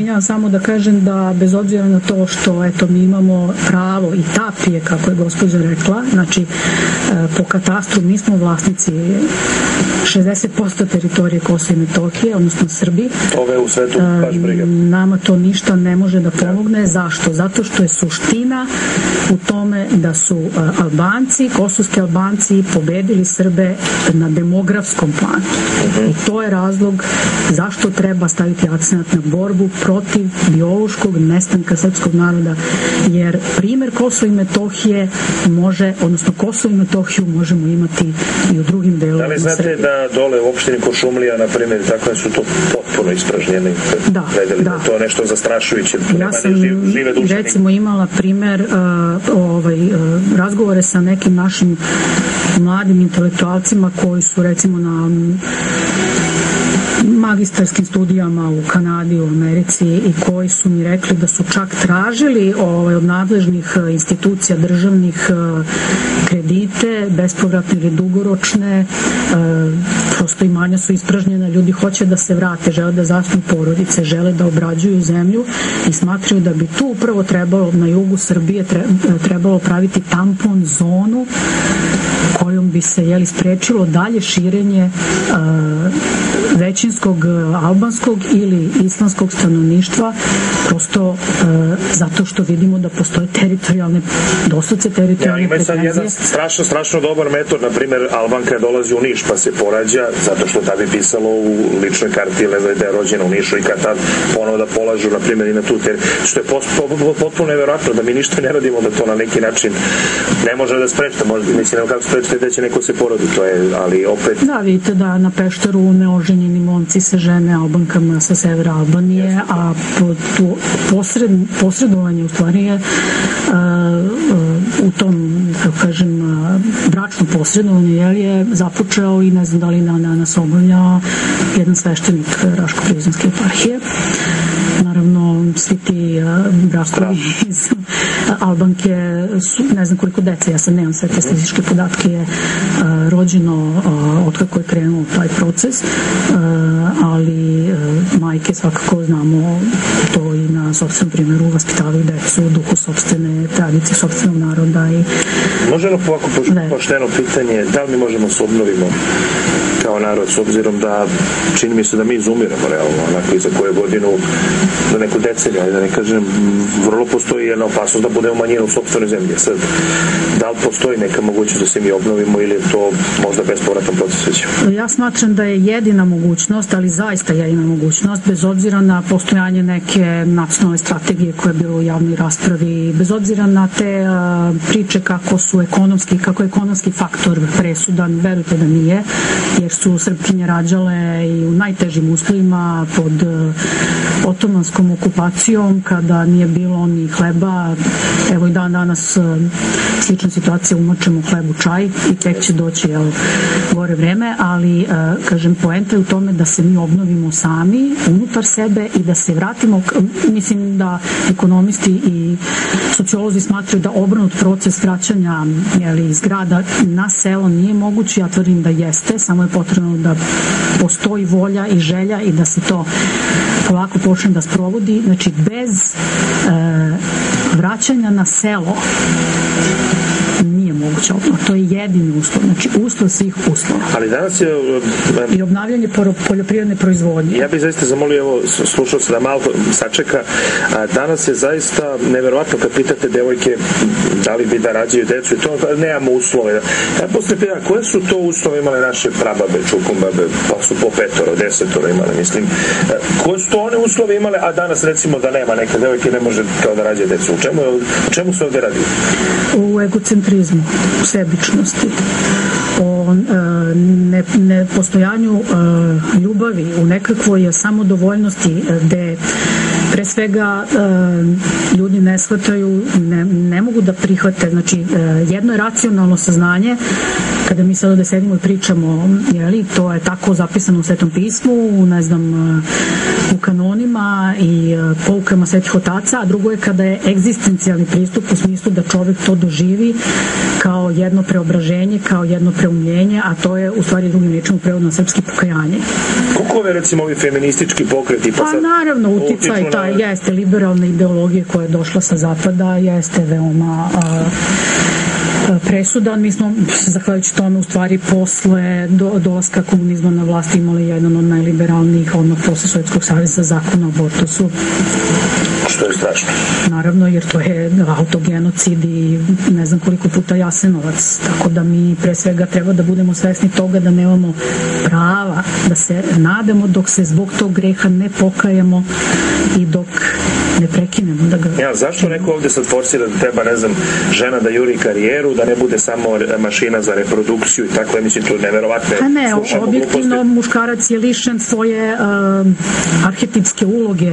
izvinjavam, samo da kažem da bez obzira na to što eto mi imamo pravo i tapije, kako je gospođa rekla, znači po katastru mi smo vlasnici 60% teritorije Kosova i Metohije, odnosno Srbi. Ove u svetu baš briga. Nama to ništa ne može da pomogne. Zašto? Zato što je suština u tome da su Albanci, kosovski Albanci pobedili Srbe na demografskom planu. I to je razlog zašto treba staviti akcenat na borbu protiv biološkog nestanka srpskog naroda, jer primer Kosova i Metohije može, odnosno Kosovo i Metohiju možemo imati i u drugim delovima Srbije. Da li znate da dole u opštini Kuršumlija, na primjer, tako su to potpuno ispražnjeni predeli? Da. To je nešto zastrašujuće. Ja sam recimo imala primer razgovore sa nekim našim mladim intelektualcima koji su recimo na magistarskim studijama u Kanadi, u Americi, i koji su mi rekli da su čak tražili od nadležnih institucija državnih kredite, bespovratne ili dugoročne, prosto imanja su ispražnjena, ljudi hoće da se vrate, žele da zasnuju porodice, žele da obrađuju zemlju i smatraju da bi tu upravo trebalo na jugu Srbije trebalo praviti tampon zonu kojom bi se sprečilo dalje širenje većinskog albanskog ili islamskog stanovništva, prosto zato što vidimo da postoje teritorijalne, doslovce teritorijalne pretenzije. Ima sad jedan strašno dobar metod, na primjer Albanka dolazi u Niš pa se porađa, zato što tad je pisalo u ličnoj karti da je rođena u Nišu i kad tad ponovo da polažu, na primjer, i na tu teritoriju, što je potpuno nevjerojatno da mi ništa ne radimo, da to na neki način ne može da sprečite, mislim, kako sprečite da će neko se porodi, to je, ali opet... Da, vidite da na Pešteru neoženjeni momci se žene Albankama sa severa Albanije, a posredovanje u stvari je u tom, kako kažem, bračno posredovanje je započeo i ne znam da li danas obavlja jedan sveštenik Raško-Prizrenske eparhije. Naravno, svi ti brakovi iz Albanke su, ne znam koliko dece, ja sad nemam sve te statističke podatke, je rođeno otkako je krenuo taj proces, ali majke svakako znamo to i na sopstvenom primjeru vaspitavaju decu u duhu sopstvene tradicije, sopstvenog naroda. Može li ovako pošteno pitanje, da li mi možemo se obnovimo kao narod, s obzirom da čini mi se da mi izumiramo realno, onako i za koju godinu, za neku deceniju, ali da ne kažem, vrlo postoji jedna opasnost da budemo manjina u sopstvenoj zemlji. Sad, da li postoji neka mogućnost da se mi obnovimo ili je to možda bespovratan proces već? Ja smatram da je jedina mogućnost, ali zaista jedina mogućnost, bez obzira na postojanje neke nacionalne strategije koja je bila u javnoj raspravi, bez obzira na te priče kako je ekonomski faktor presudan, verujte da nije, jer su Srpkinje rađale i u najtežim uslovima pod otomanskom okupacijom, kada nije bilo ni hleba. Evo i danas slična situacija, umačemo hleb u čaj i tek će doći gore vreme, ali kažem, poenta je u tome da se mi obnovimo sami unutar sebe i da se vratimo. Mislim da ekonomisti i sociolozi smatraju da obrnut proces vraćanja iz grada na selo nije moguć. Ja tvrdim da jeste, samo je potrebno da postoji volja i želja i da se to polako počne da sprovodi. Znači, bez vraćanja na selo nije moguće obnova. To je jedini uslov. Znači, uslov svih uslova. Ali danas je... I obnavljanje poljoprivredne proizvodnje. Ja bih zaista zamolio, evo, slušao se da malo sačeka. Danas je zaista neverovatno kad pitate devojke da li bi da rađaju decu i to, nemamo uslove. Ja postavljam pitanje, koje su to uslove imale naše prababe, čukumbabe, pa su po 5, 10 imale, mislim. Koje su to one uslove imale, a danas recimo da nema, neka devojke ne može kao da rađe decu. U čemu se ovdje radi? U egocentrizmu, u sebičnosti, o nepostojanju ljubavi, u nekakvoj samodovoljnosti, gde pre svega ljudi ne shvataju, ne mogu da prihvate. Znači, jedno je racionalno saznanje, kada mi sada da sedimo i pričamo, to je tako zapisano u Svetom pismu, ne znam, u kanonima i poukama svetih otaca, a drugo je kada je egzistencijalni pristup u smislu da čovjek to doživi kao jedno preobraženje, kao jedno preumljenje, a to je u stvari drugim rečima u prevodu na srpski pokajanje. Koliko ove, recimo, ovi feministički pokreti? Pa naravno, uticaj jeste liberalna ideologija koja je došla sa zapada, jeste veoma presudan. Mi smo, zahvaljujući tome, u stvari posle dolaska komunizma na vlast imali jedan od najliberalnijih, odmah posle Sovjetskog saveza, zakona o abortusu. Što je strašno. Naravno, jer to je autogenocid i ne znam koliko puta Jasenovac. Tako da mi pre svega treba da budemo svesni toga da nemamo prava da se nadamo dok se zbog tog greha ne pokajemo i dok ne prekinemo da ga... Ja, zašto neko ovde sad forsira da treba, ne znam, žena da juri karijeru, da ne bude samo mašina za reprodukciju i tako, ja mislim, to je neverovatno. Pa ne, objektivno muškarac je lišen svoje arhetipske uloge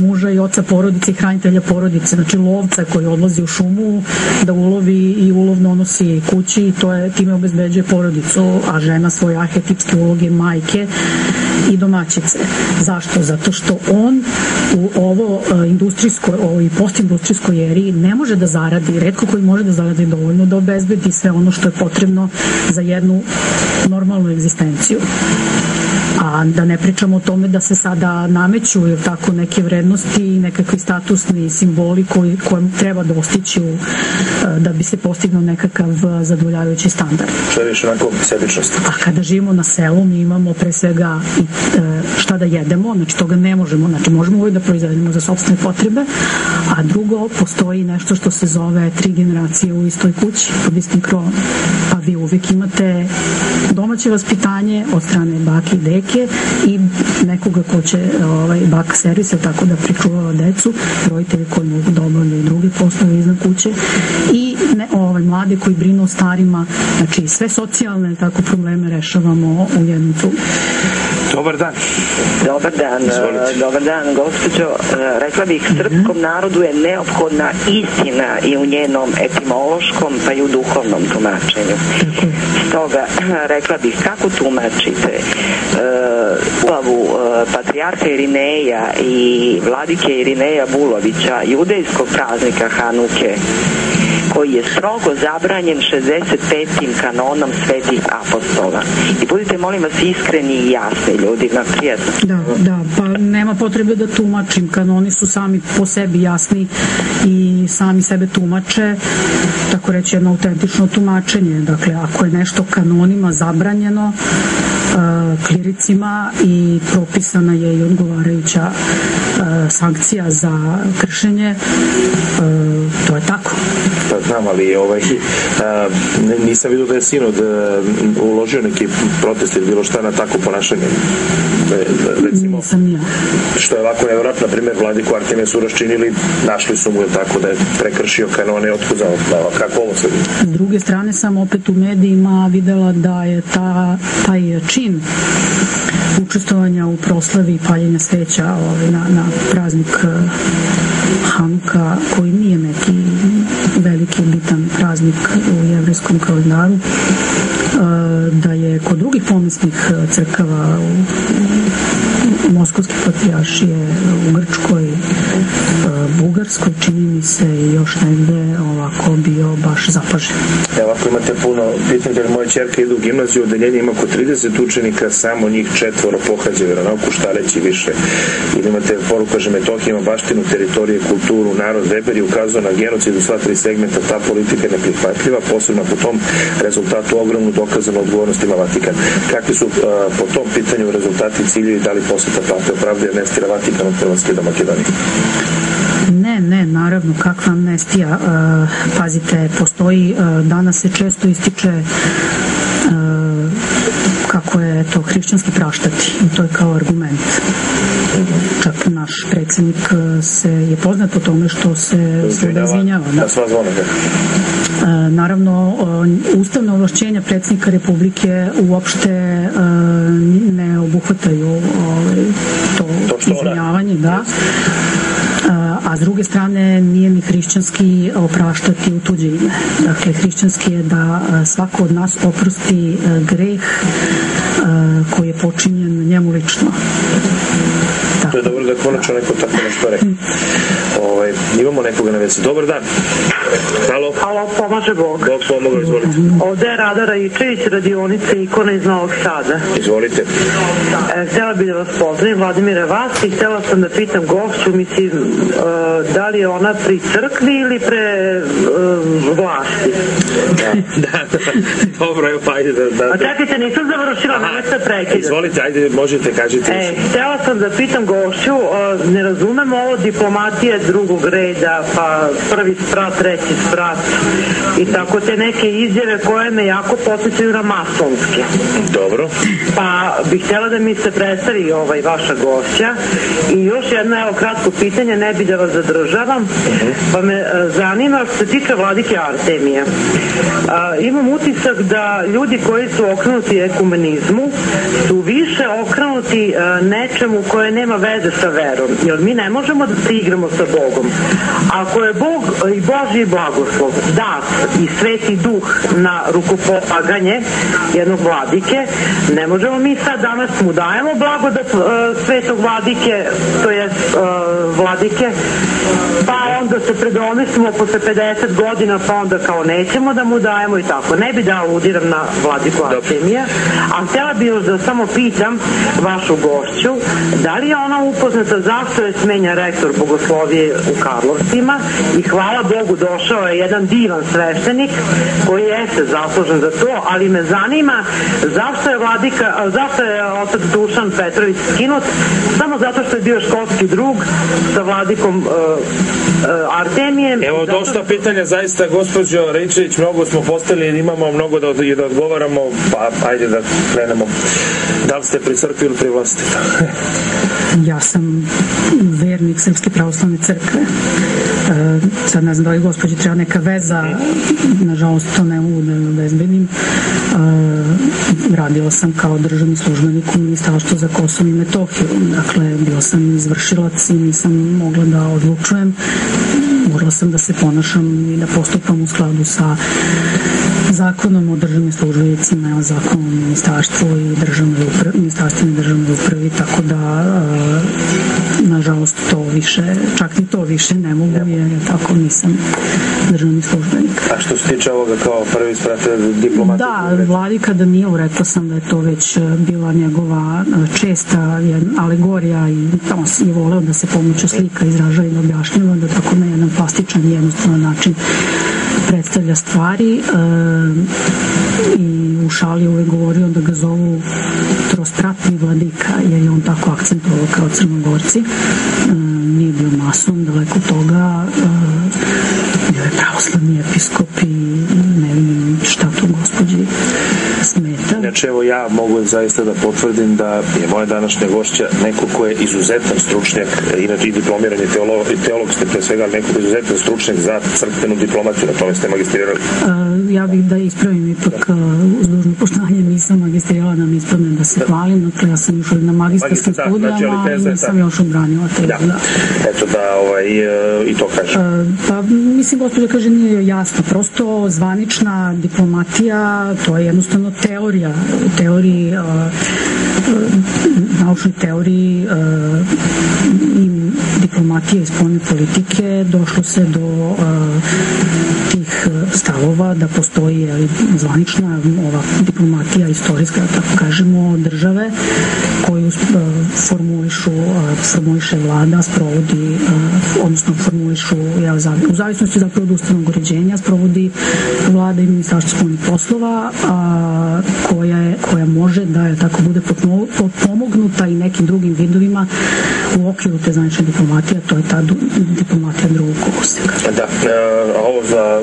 muža i oca porodice i hranitelja porodice, znači lovca koji odlazi u šumu da ulovi i ulov donosi kući i time obezbeđuje porodicu, a žena svoje arhetipske uloge majke i domaćice. Zašto? Zato što on u ovoj postindustrijskoj eri ne može da zaradi, retko koji može da zaradi dovoljno da obezbedi sve ono što je potrebno za jednu normalnu egzistenciju. A da ne pričamo o tome da se sada nameću tako neke vrednosti i nekakvi statusni simboli koje treba dostići da bi se postignuo nekakav zadovoljavajući standard. Što je više onako sebičnost. A kada živimo na selu, mi imamo pre svega šta da jedemo, znači toga ne možemo, znači možemo uvijek da proizvedemo za sopstvene potrebe, a drugo, postoji nešto što se zove 3 generacije u istoj kući, pod istim krovom. Pa vi uvijek imate domaće vaspitanje od strane bake i deke i nekoga ko će baka servisa tako da pričuvava decu, roditelji koji mogu da obavljaju druge poslove iznad kuće i mlade koji brinu o starima, znači sve socijalne tako probleme rešavamo u jednom tu. Dobar dan. Dobar dan, gospođo. Rekla bih, srpskom narodu je neophodna istina i u njenom etimološkom pa i u duhovnom tumačenju. Stoga, rekla bih, kako tumačite ulogu patrijarha Irineja i vladike Irineja Bulovića, judejskog praznika Hanuke, koji je strogo zabranjen 65. kanonom svetih apostola. I budite, molim vas, iskreni i jasni, ljudi, na prijetno. Da, pa nema potrebe da tumačim. Kanoni su sami po sebi jasni i sami sebe tumače, tako reći jedno autentično tumačenje. Dakle, ako je nešto kanonima zabranjeno, kliricima i propisana je i odgovarajuća sankcija za kršenje, to je tako. Znam, ali nisam vidio da je sinod uložio neki protest ili bilo šta na tako ponašanje. Recimo, nisam ja. Što je ovako nevjerojatno, na primjer, vladiku Artemija su raščinili, našli su mu tako da je prekršio kanone, otkud za kako ovo sve. S druge strane sam opet u medijima videla da je taj čin učestvovanja u proslavi paljenja sveća na praznik Hanuka, koji nije neki veliki bitan praznik u jevrejskom kalendaru, da je kod drugih pomisnih crkava Moskovske patrijaršije u Grčkoj, Bugarskoj, čini mi se, i još negde ovako bio baš zapažen. Ovako imate puno pitanja, jer moja ćerka ide u gimnaziju, odeljenje ima oko 30 učenika, samo njih 4 pohađa veronauku, šta reći više. Ili imate poruka, že Metohija ima baštinu, teritorije, kulturu, narod. Weber je ukazao na genocid u sva 3 segmenta, ta politika je neprihvatljiva, posebno po tom rezultatu ogromnu dokazanu odgovornost ima Vatikan. Kakvi su po tom pitanju rezultati, ciljevi, da li poseta Papa opravduje amnestira Vatikan od Hrvatske do Makedonije? Ne, naravno, kakva amnestija. Pazite, postoji, danas se često ističe kako je to hrišćanski praštati i to je kao argument. Čak naš predsjednik je poznat po tome što se izvinjava. Da sva zvona. Naravno, ustavne ovlašćenja predsjednika Republike uopšte ne obuhvataju to izvinjavanje, da. A s druge strane nije ni hrišćanski opraštati u tuđe ime. Dakle, hrišćanski je da svako od nas oprosti greh koji je počinjen njemu lično. To je dobro da konačno neko tako nešto rekao. Imamo nekoga na vezi. Dobar dan. Halo. Halo, pomaže Bog. Bog pomogao, izvolite. Ovde je Rada Raičević, radionice Ikona iz Novog Sada. Izvolite. Htjela bih da vas pozdravim, Vladimire, vas, i htjela sam da pitam gošću, mislim, da li je ona pri crkvi ili pre vlasti? Da. Dobro, evo pa ajde da... A čekajte, nisam završila, nemojte prekidati. Izvolite, ajde, možete, kažite. Htjela sam da pitam gošću, ne razumem ovo diplomatije drugog reda, pa prvi sprat, treći sprat i tako te neke izjave koje me jako podsjećaju na masonske. Dobro. Pa bih htjela da mi se predstavi vaša gošća i još jedno evo kratko pitanje, ne bi da vas zadržavam, pa me zanima što se tiče vladike Artemije. Imam utisak da ljudi koji su okrenuti ekumenizmu su više okrenuti nečemu koje nema veze sa verom, jer mi ne možemo da se igramo sa Bogom. Ako je Bog i Božji blagoslov dat i sveti duh na rukopolaganje jednog vladike, ne možemo mi sad danas mu dajemo blagodat svetog vladike, to je vladike, pa onda se predomislimo posle 50 godina, pa onda kao nećemo da mu dajemo i tako. Ne bi da aludiram na vladiku Artemija, a htjela bi još da samo pitam vašu gošću, da li je ona upoznata zašto je smenja rektor bogoslovije u Karlovcima i hvala Bogu došao je jedan divan sveštenik koji jeste zaslužen za to, ali me zanima zašto je otac Dušan Petrović skinut, samo zato što je bio školski drug sa vladikom Artemijem. Evo dosta pitanja zaista, gospođo Raičević, mnogo smo postali, imamo mnogo da odgovaramo, pa ajde da krenemo. Da li ste pri crkvi ili pri vlasti? Ja sam vernik Srpske pravoslavne crkve. Sad ne znam da li gospođi treba neka veza, nažalost to ne mogu da obezbedim. Radila sam kao državni službenik u Ministarstvu za Kosovo i Metohiju. Dakle, bila sam izvršilac i nisam mogla da odlučujem. Morala sam da se ponašam i da postupam u skladu sa zakonom o državnim službenicima, zakonom o ministarstvu i ministarstvima i državnoj upravi, tako da nažalost to više, čak ni to više ne mogu, jer tako nisam državni službenik. A što se tiče ovoga kao prvi sprat diplomatije? Da, vladika Danilo, rekla sam da je to već bila njegova česta alegorija i tamo je voleo da se pomoću slika izražava i objašnjava, da tako na jedan plastičan i jednostavan način predstavlja stvari i u šali uvek govorio da ga zovu trospratni vladika, jer je on tako akcentovao kao Crnogorci. Nije bio mason, daleko toga, bio je pravoslavni episkop i ne vidim šta to gospođi smeta. Znači, evo ja mogu zaista da potvrdim da je moja današnja gošća neko ko je izuzetan stručnjak, inače i diplomirani teolog ste pre svega, ali neko izuzetan stručnjak za crkvenu diplomatiju, na tome ste magistrirali. Ja bih da ispravim ipak uz dužno poštovanje, nisam magistrirala, nam ispravne da se hvalim, dakle ja sam išla na magistarskim studijama, ali nisam još obranila tezu. Da. Eto da i to kažem. Pa mislim, gospođa kaže, nije jasno, prosto zvanična diplomatija, to je jednostavno teorija, naučnoj teoriji i diplomatije i spoljne politike došlo se do tih stavova da postoji zvanična ova diplomatija istorijska, tako kažemo, države koju formuliše vlada, sprovodi, odnosno formulišu u zavisnosti zapravo od ustavnog uređenja, sprovodi vlada i ministarstvo spoljnih poslova, koja može da je tako bude potpomognuta i nekim drugim vidovima u okviru te zvanične diplomatije, to je ta diplomatija drugog koloseka. Da, ovo za